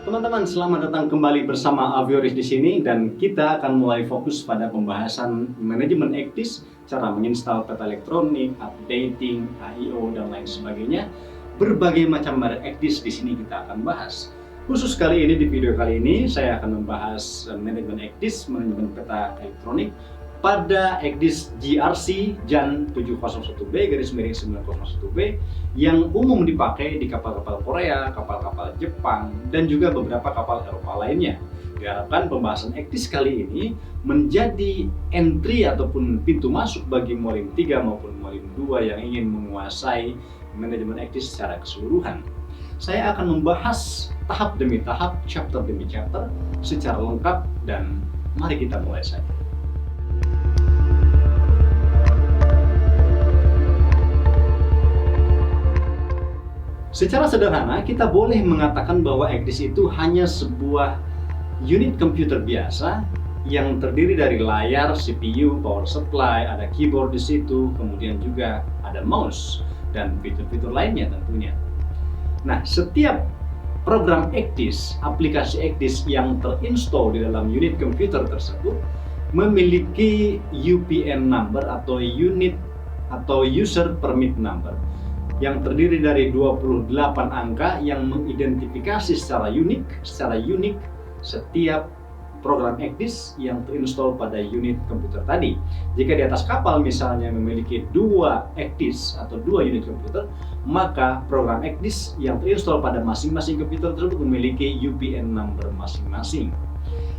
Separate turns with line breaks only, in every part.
Teman-teman, selamat datang kembali bersama Avioris di sini, dan kita akan mulai fokus pada pembahasan manajemen ekdis, cara menginstal peta elektronik, updating, AIO dan lain sebagainya. Berbagai macam merek ekdis di sini kita akan bahas. Khusus kali ini, di video kali ini saya akan membahas manajemen ekdis, manajemen peta elektronik pada ekdis GRC JAN 701B/901B yang umum dipakai di kapal-kapal Korea, kapal-kapal Jepang, dan juga beberapa kapal Eropa lainnya. Diharapkan pembahasan ekdis kali ini menjadi entry ataupun pintu masuk bagi Molim 3 maupun Molim 2 yang ingin menguasai manajemen ekdis secara keseluruhan. Saya akan membahas tahap demi tahap, chapter demi chapter, secara lengkap, dan mari kita mulai saja. Secara sederhana, kita boleh mengatakan bahwa ekdis itu hanya sebuah unit komputer biasa yang terdiri dari layar, CPU, power supply, ada keyboard di situ, kemudian juga ada mouse dan fitur-fitur lainnya tentunya. Nah, setiap program ekdis, aplikasi ekdis yang terinstall di dalam unit komputer tersebut memiliki UPN number atau unit atau user permit number yang terdiri dari 28 angka yang mengidentifikasi secara unik setiap program ekdis yang terinstall pada unit komputer tadi. Jika di atas kapal misalnya memiliki 2 ekdis atau 2 unit komputer, maka program ekdis yang terinstall pada masing-masing komputer tersebut memiliki UPN number masing-masing.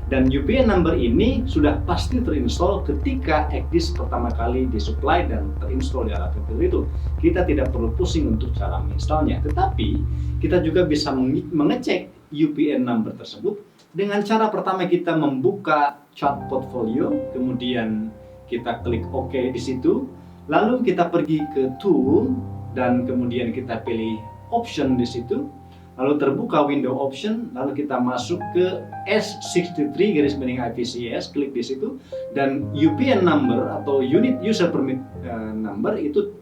Dan UPN number ini sudah pasti terinstall ketika ekdis pertama kali disuplai dan terinstall di alat komputer itu. Kita tidak perlu pusing untuk cara menginstalnya, tetapi kita juga bisa mengecek UPN number tersebut dengan cara pertama kita membuka chart portfolio, kemudian kita klik OK di situ, lalu kita pergi ke tool dan kemudian kita pilih option di situ. Lalu terbuka window option, lalu kita masuk ke S63-IVCS, klik di situ, dan UPN number atau unit user permit number itu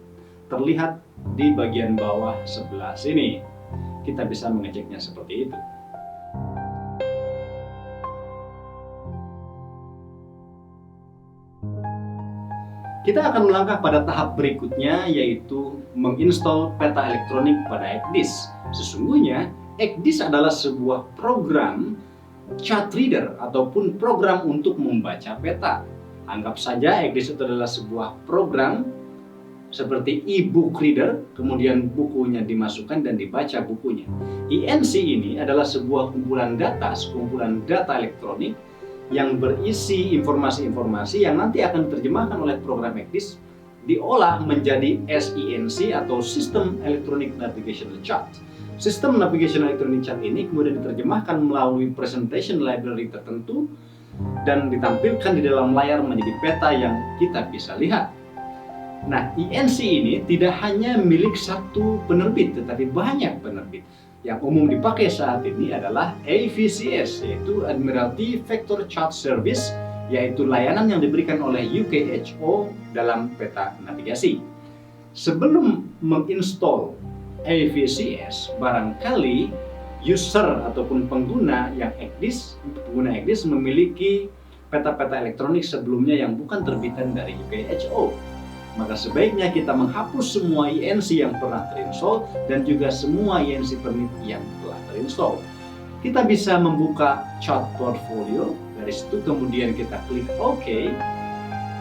terlihat di bagian bawah sebelah sini. Kita bisa mengeceknya seperti itu. Kita akan melangkah pada tahap berikutnya, yaitu menginstal peta elektronik pada ekdis. Sesungguhnya, ekdis adalah sebuah program chart reader ataupun program untuk membaca peta. Anggap saja ekdis itu adalah sebuah program seperti e-book reader, kemudian bukunya dimasukkan dan dibaca bukunya. INC ini adalah sebuah kumpulan data, sekumpulan data elektronik yang berisi informasi-informasi yang nanti akan diterjemahkan oleh program ekdis, diolah menjadi SINC atau System Electronic Navigational Chart. Sistem Navigation Electronic Chart ini kemudian diterjemahkan melalui presentation library tertentu dan ditampilkan di dalam layar menjadi peta yang kita bisa lihat. Nah, INC ini tidak hanya milik satu penerbit, tetapi banyak penerbit. Yang umum dipakai saat ini adalah AVCS, yaitu Admiralty Vector Chart Service, yaitu layanan yang diberikan oleh UKHO dalam peta navigasi. Sebelum menginstall AVCS, barangkali user ataupun pengguna ekdis memiliki peta-peta elektronik sebelumnya yang bukan terbitan dari UKHO. Maka sebaiknya kita menghapus semua INC yang pernah terinstall dan juga semua INC permit yang telah terinstall. Kita bisa membuka chart portfolio, dari situ kemudian kita klik OK.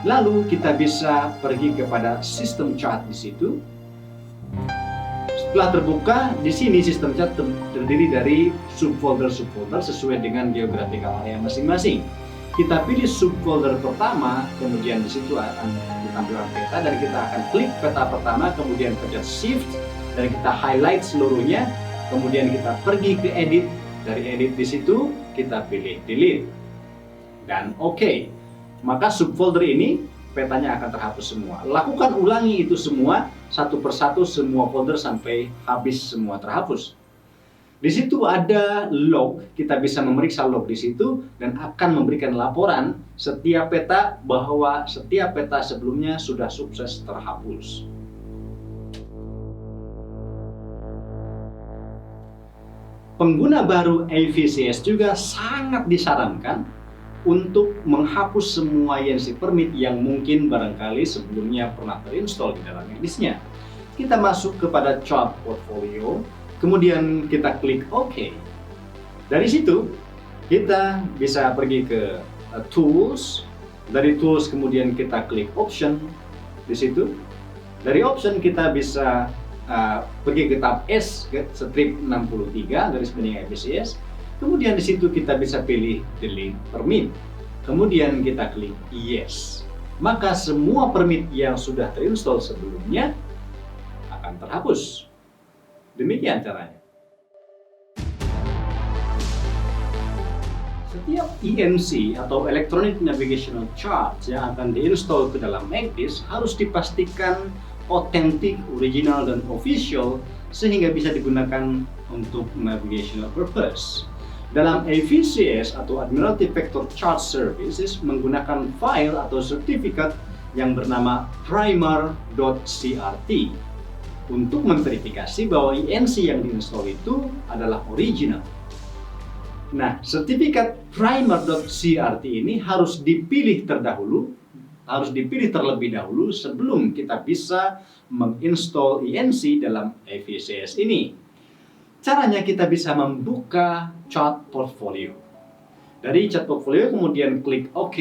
Lalu kita bisa pergi kepada sistem chart di situ. Setelah terbuka, di sini sistem chart terdiri dari subfolder sesuai dengan geographical area masing-masing. Kita pilih subfolder pertama, kemudian di situ akan ditampilkan peta dan kita akan klik peta pertama, kemudian pencet shift dan kita highlight seluruhnya, kemudian kita pergi ke edit. Dari edit di situ kita pilih delete dan OK. Maka subfolder ini petanya akan terhapus semua. Lakukan ulangi itu semua satu persatu, semua folder sampai habis semua terhapus. Di situ ada log, kita bisa memeriksa log di situ dan akan memberikan laporan setiap peta bahwa setiap peta sebelumnya sudah sukses terhapus. pengguna baru AVCS juga sangat disarankan untuk menghapus semua INC permit yang mungkin barangkali sebelumnya pernah terinstall di dalam ECDIS-nya. Kita masuk kepada Chart Portfolio, kemudian kita klik OK. Dari situ kita bisa pergi ke Tools. Dari Tools kemudian kita klik Option di situ. Dari Option kita bisa pergi ke tab S, ke strip 63 garis miring AVCS. Kemudian di situ kita bisa pilih Delete Permit. Kemudian kita klik Yes. Maka semua permit yang sudah terinstall sebelumnya akan terhapus. Demikian caranya. Setiap ENC atau Electronic Navigational Chart yang akan diinstal ke dalam ECDIS harus dipastikan otentik, original, dan official sehingga bisa digunakan untuk navigational purpose. Dalam AVCS atau Admiralty Vector Chart Services menggunakan file atau sertifikat yang bernama primer.crt untuk memverifikasi bahwa INC yang diinstal itu adalah original. Nah, sertifikat primer.crt ini harus dipilih terlebih dahulu sebelum kita bisa menginstal INC dalam AVCS ini. Caranya kita bisa membuka Chart Portfolio. Dari Chart Portfolio kemudian klik OK.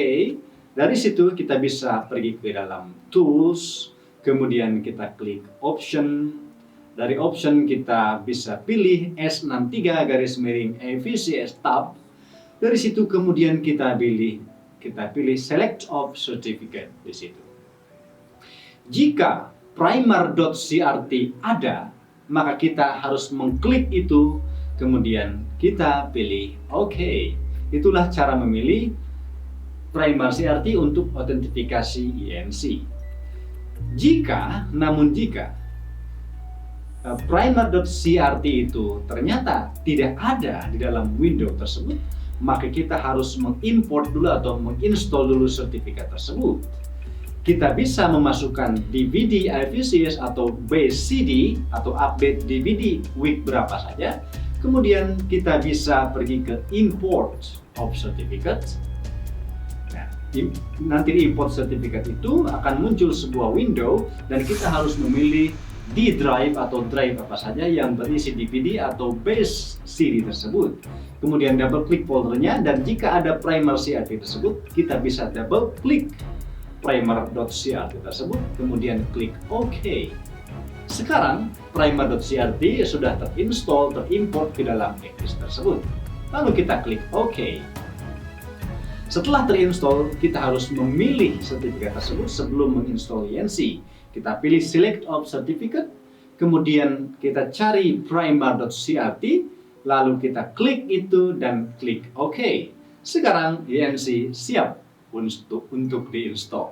Dari situ kita bisa pergi ke dalam Tools, kemudian kita klik Option. Dari Option kita bisa pilih S63 garis miring AVCS tab. Dari situ kemudian kita pilih Select of Certificate di situ. Jika primer.crt ada, maka kita harus mengklik itu, kemudian kita pilih OK. Itulah cara memilih primer CRT untuk autentifikasi INC. Jika primer.crt itu ternyata tidak ada di dalam window tersebut, maka kita harus mengimport dulu atau menginstall dulu sertifikat tersebut. Kita bisa memasukkan DVD AVCS atau base CD atau update DVD week berapa saja. Kemudian kita bisa pergi ke Import of Certificate. Nah, nanti di import sertifikat itu akan muncul sebuah window dan kita harus memilih di drive atau drive apa saja yang berisi DVD atau base CD tersebut. Kemudian double klik foldernya, dan jika ada primer CRT tersebut, kita bisa double klik primer.crt tersebut, kemudian klik OK. Sekarang primer.crt sudah terimport ke dalam ECDIS tersebut. Lalu kita klik OK. Setelah terinstall, kita harus memilih sertifikat tersebut sebelum menginstall INC. Kita pilih Select of Certificate, kemudian kita cari primer.crt, lalu kita klik itu dan klik OK. Sekarang INC siap untuk diinstal.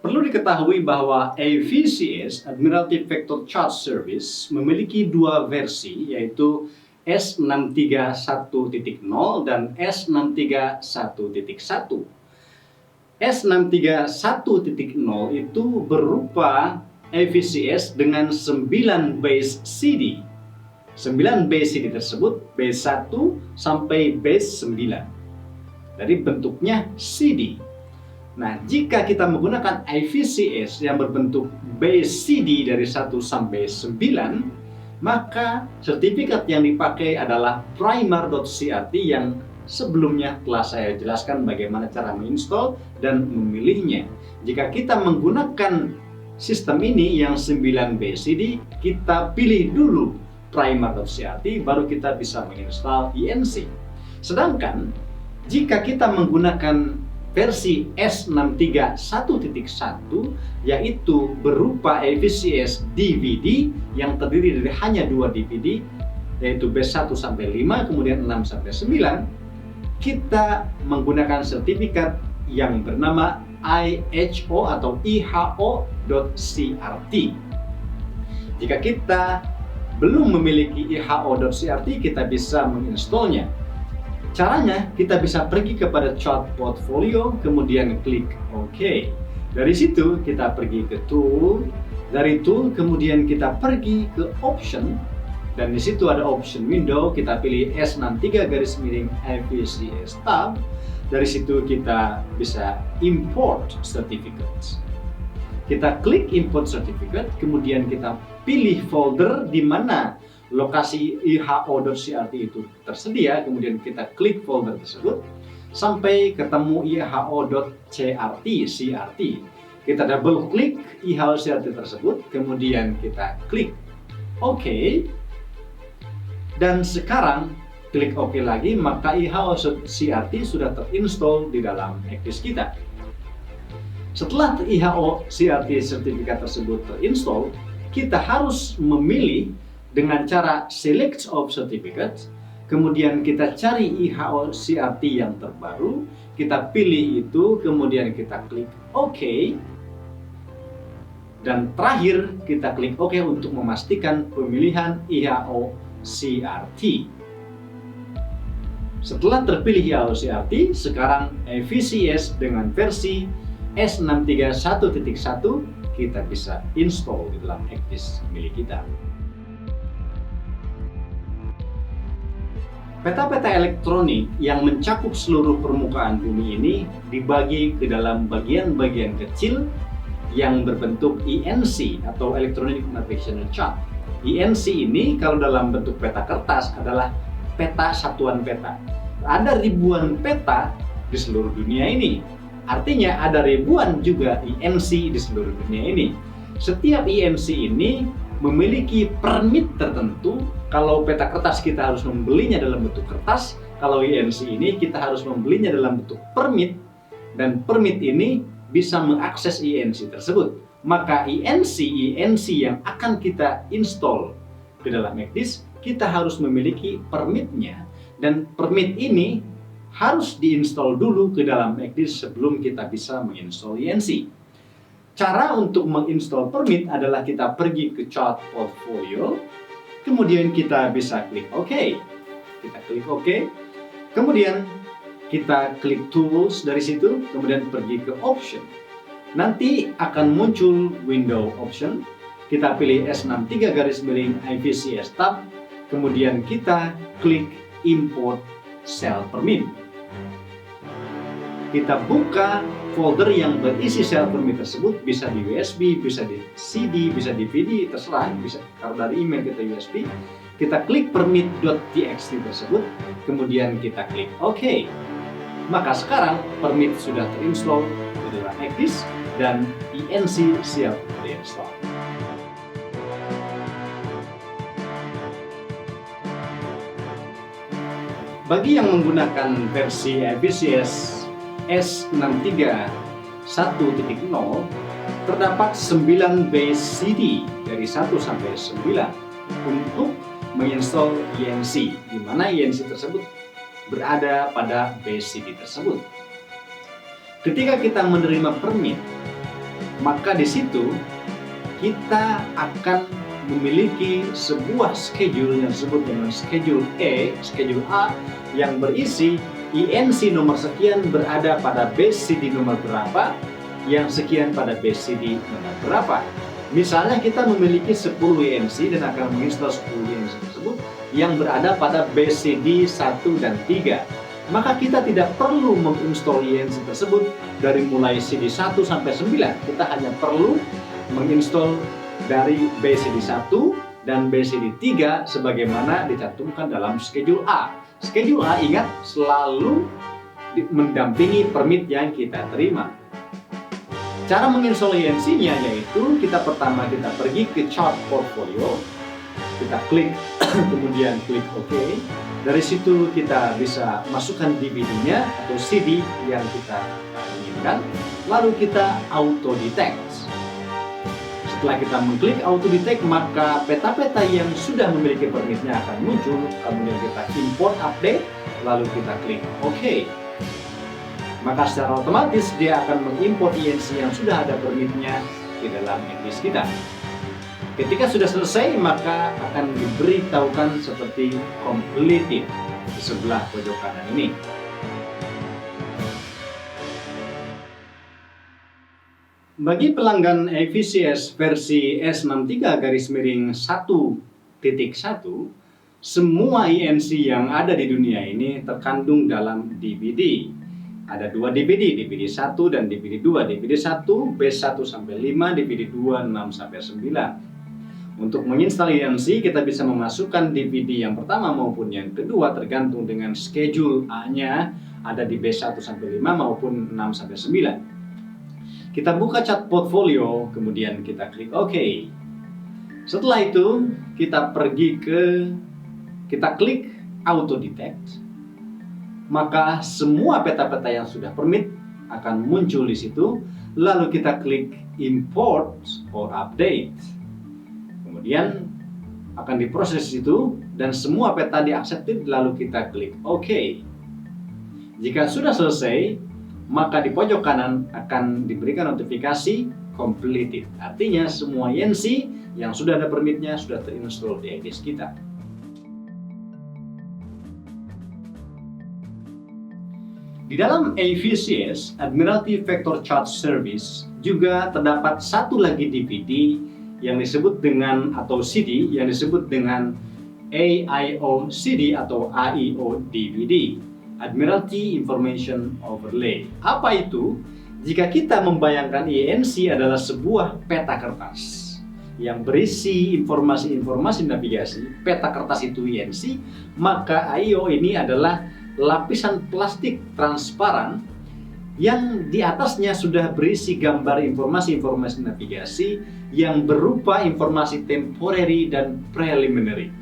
Perlu diketahui bahwa AVCS, Admiralty Vector Chart Service, memiliki dua versi, yaitu S631.0 dan S631.1. S631.0 itu berupa AVCS dengan 9 base CD. 9 base CD tersebut base 1 sampai base 9. Dari bentuknya CD. Nah, jika kita menggunakan AVCS yang berbentuk base CD dari 1 sampai 9, maka sertifikat yang dipakai adalah primer.crt yang sebelumnya telah saya jelaskan bagaimana cara menginstal dan memilihnya. Jika kita menggunakan sistem ini yang 9 BCD, kita pilih dulu primer.crt, baru kita bisa menginstal INC. Sedangkan jika kita menggunakan versi S631.1, yaitu berupa AVCS DVD yang terdiri dari hanya 2 DVD, yaitu base 1 sampai 5, kemudian 6 sampai 9, kita menggunakan sertifikat yang bernama IHO atau IHO.crt. Jika kita belum memiliki IHO.crt, kita bisa menginstalnya. Caranya, kita bisa pergi kepada Chart Portfolio, kemudian klik OK. Dari situ kita pergi ke tool, dari tool kemudian kita pergi ke option, dan di situ ada option window, kita pilih S63 garis miring IVCS tab. Dari situ kita bisa import certificates. Kita klik import certificate, kemudian kita pilih folder di mana lokasi iho.crt itu tersedia, kemudian kita klik folder tersebut sampai ketemu iho.crt. Kita double klik iho.crt tersebut, kemudian kita klik OK. Dan sekarang klik OK lagi, maka iho.crt sudah terinstall di dalam ECDIS kita. Setelah iho.crt sertifikat tersebut terinstall, kita harus memilih dengan cara select of certificates, kemudian kita cari iho.crt yang terbaru, kita pilih itu, kemudian kita klik OK, dan terakhir kita klik OK untuk memastikan pemilihan iho.crt. Setelah terpilih iho.crt, sekarang IVCS dengan versi S63 1.1 kita bisa install di dalam ECDIS milik kita. Peta-peta elektronik yang mencakup seluruh permukaan bumi ini dibagi ke dalam bagian-bagian kecil yang berbentuk ENC atau Electronic Navigational Chart. ENC ini kalau dalam bentuk peta kertas adalah peta satuan peta. Ada ribuan peta di seluruh dunia ini. Artinya ada ribuan juga ENC di seluruh dunia ini. Setiap ENC ini memiliki permit tertentu. Kalau peta kertas kita harus membelinya dalam bentuk kertas, kalau ENC ini kita harus membelinya dalam bentuk permit, dan permit ini bisa mengakses ENC tersebut. Maka ENC yang akan kita install ke dalam ECDIS, kita harus memiliki permitnya, dan permit ini harus diinstal dulu ke dalam ECDIS sebelum kita bisa menginstall ENC. Cara untuk menginstal permit adalah kita pergi ke chart portfolio, kemudian kita bisa klik OK. Kita klik OK, kemudian kita klik tools dari situ, kemudian pergi ke option. Nanti akan muncul window option. Kita pilih S63 garis miring IVCS tab, kemudian kita klik import cell permit. Kita buka folder yang berisi cell permit tersebut, bisa di USB, bisa di CD, bisa DVD, terserah, bisa kalau dari email kita USB. Kita klik permit.txt tersebut, kemudian kita klik OK. Maka sekarang permit sudah terinstall di dalam ECDIS dan ENC siap diinstal. Bagi yang menggunakan versi IVCS S63 1.0, terdapat 9 base CD dari 1 sampai 9 untuk menginstal ENC, di mana ENC tersebut berada pada base CD tersebut. Ketika kita menerima permit, maka di situ kita akan memiliki sebuah schedule yang disebut dengan schedule A yang berisi ENC nomor sekian berada pada base CD nomor berapa, yang sekian pada base CD nomor berapa. Misalnya kita memiliki 10 ENC dan akan menginstal 10 ENC tersebut yang berada pada base CD 1 dan 3. Maka kita tidak perlu menginstal ENC tersebut dari mulai CD 1 sampai 9. Kita hanya perlu menginstal dari base CD 1 dan base CD 3 sebagaimana dicantumkan dalam schedule A. Schedule A, ingat, selalu mendampingi permit yang kita terima. Cara menginstal ENC-nya yaitu kita pergi ke chart portfolio, kita klik kemudian klik OK. Dari situ kita bisa masukkan DVD-nya atau CD yang kita inginkan, lalu kita auto detect. Setelah kita mengklik auto detect, maka peta-peta yang sudah memiliki permitnya akan muncul. Kemudian kita import update, lalu kita klik OK. Maka secara otomatis dia akan mengimport ENC yang sudah ada permitnya di dalam ECDIS kita. Ketika sudah selesai, maka akan diberitahukan seperti completed di sebelah pojok kanan ini. Bagi pelanggan AVCS versi S63-1.1, semua INC yang ada di dunia ini terkandung dalam DVD. Ada 2 DVD, DVD 1 dan DVD 2. DVD 1 B1 sampai 5, DVD 2 6 sampai 9. Untuk menginstal INC kita bisa memasukkan DVD yang pertama maupun yang kedua tergantung dengan schedule A-nya ada di B1 sampai 5 maupun 6 sampai 9. Kita buka cat portfolio, kemudian kita klik OK. Setelah itu, kita klik Auto Detect. Maka semua peta-peta yang sudah permit akan muncul di situ. Lalu kita klik Import or Update. Kemudian akan diproses itu dan semua peta di-accepted, lalu kita klik OK. Jika sudah selesai, maka di pojok kanan akan diberikan notifikasi completed. Artinya semua INC yang sudah ada permitnya sudah terinstall di iDisk kita. Di dalam AVCS, Admiralty Vector Charge Service, juga terdapat satu lagi DVD yang disebut dengan, atau CD yang disebut dengan AIO CD atau AIO DVD. Admiralty Information Overlay. Apa itu? Jika kita membayangkan INC adalah sebuah peta kertas yang berisi informasi-informasi navigasi, peta kertas itu INC, maka AIO ini adalah lapisan plastik transparan yang di atasnya sudah berisi gambar informasi-informasi navigasi yang berupa informasi temporary dan preliminary.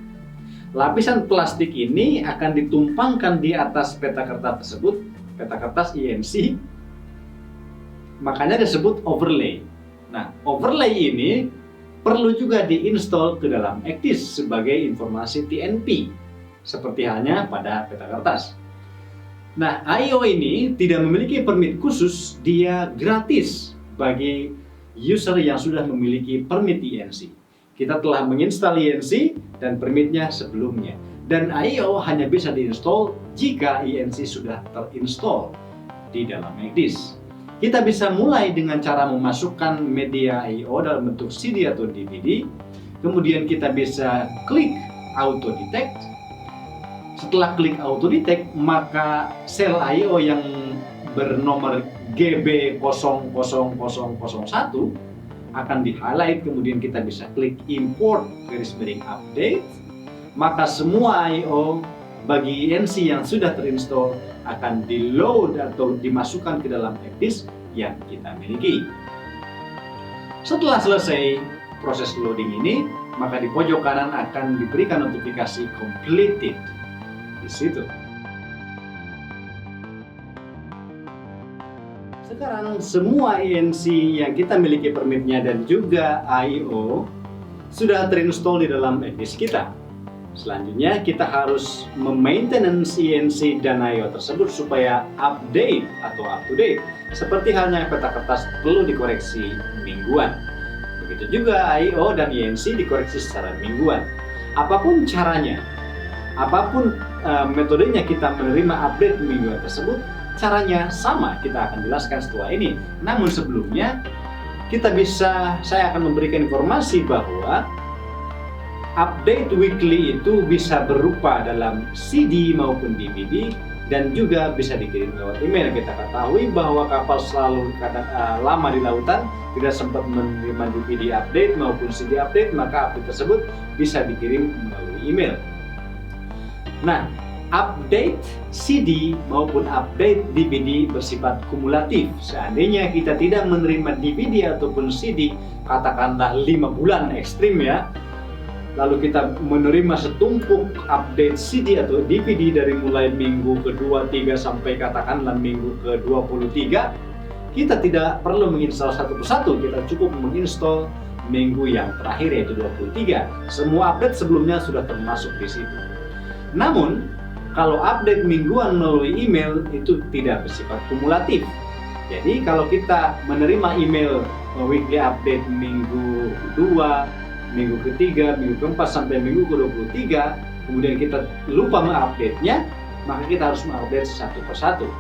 Lapisan plastik ini akan ditumpangkan di atas peta kertas tersebut, peta kertas INC, makanya disebut overlay. Nah, overlay ini perlu juga diinstal ke dalam iDisk sebagai informasi TNP, seperti halnya pada peta kertas. Nah, AIO ini tidak memiliki permit khusus, dia gratis bagi user yang sudah memiliki permit INC. Kita telah menginstal INC dan permitnya sebelumnya. Dan AIO hanya bisa diinstal jika INC sudah terinstall di dalam iDisk. Kita bisa mulai dengan cara memasukkan media AIO dalam bentuk CD atau DVD. Kemudian kita bisa klik Auto Detect. Setelah klik Auto Detect, maka sel AIO yang bernomor GB00001 akan di-highlight, kemudian kita bisa klik Import _Update, maka semua I/O bagi INC yang sudah terinstall akan di-load atau dimasukkan ke dalam iDisk yang kita miliki. Setelah selesai proses loading ini, maka di pojok kanan akan diberikan notifikasi completed di situ. Sekarang semua INC yang kita miliki permitnya dan juga AIO sudah terinstall di dalam iDisk kita. Selanjutnya kita harus memaintenance INC dan AIO tersebut supaya update atau up to date. Seperti halnya peta kertas perlu dikoreksi mingguan. Begitu juga AIO dan INC dikoreksi secara mingguan. Apapun caranya, apapun metodenya kita menerima update mingguan tersebut, caranya sama, kita akan jelaskan setelah ini. Namun sebelumnya saya akan memberikan informasi bahwa update weekly itu bisa berupa dalam CD maupun DVD dan juga bisa dikirim lewat email. Kita ketahui bahwa kapal selalu lama di lautan, tidak sempat menerima DVD update maupun CD update, maka update tersebut bisa dikirim melalui email. Nah, update CD maupun update DVD bersifat kumulatif. Seandainya kita tidak menerima DVD ataupun CD, katakanlah 5 bulan ekstrim ya, lalu kita menerima setumpuk update CD atau DVD dari mulai minggu ke-23 sampai katakanlah minggu ke-23, kita tidak perlu menginstal satu persatu, kita cukup menginstal minggu yang terakhir yaitu 23. Semua update sebelumnya sudah termasuk di situ. Namun, kalau update mingguan melalui email itu tidak bersifat kumulatif. Jadi kalau kita menerima email weekly update minggu kedua, minggu ketiga, minggu keempat sampai minggu ke-23, kemudian kita lupa mengupdate-nya, maka kita harus mengupdate satu persatu.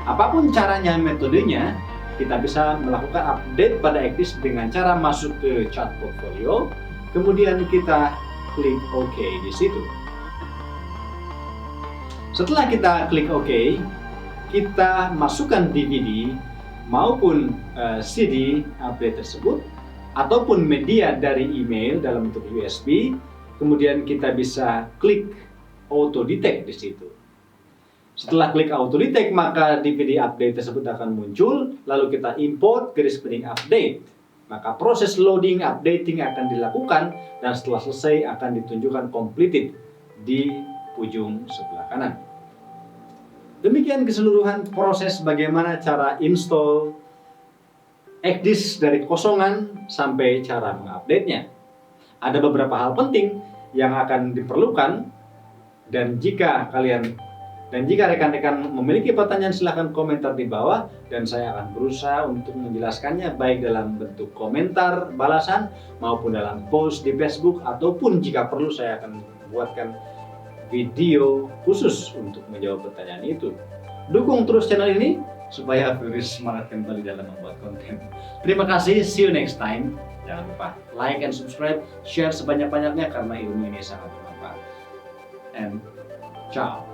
Apapun caranya, metodenya, kita bisa melakukan update pada Ekdis dengan cara masuk ke chat portfolio, kemudian kita klik OK di situ. Setelah kita klik OK, kita masukkan DVD maupun CD update tersebut ataupun media dari email dalam bentuk USB, kemudian kita bisa klik auto detect di situ. Setelah klik auto detect, maka DVD update tersebut akan muncul, lalu kita import _update. Maka proses loading updating akan dilakukan dan setelah selesai akan ditunjukkan completed di ujung sebelah kanan. Demikian keseluruhan proses bagaimana cara install Ekdis dari kosongan sampai cara mengupdate-nya. Ada beberapa hal penting yang akan diperlukan, dan jika rekan-rekan memiliki pertanyaan, silahkan komentar di bawah dan saya akan berusaha untuk menjelaskannya baik dalam bentuk komentar balasan maupun dalam post di Facebook, ataupun jika perlu saya akan membuatkan video khusus untuk menjawab pertanyaan itu. Dukung terus channel ini supaya Virus semangat kembali dalam membuat konten. Terima kasih, see you next time. Jangan lupa like and subscribe, share sebanyak-banyaknya karena ilmu ini sangat bermanfaat. And ciao.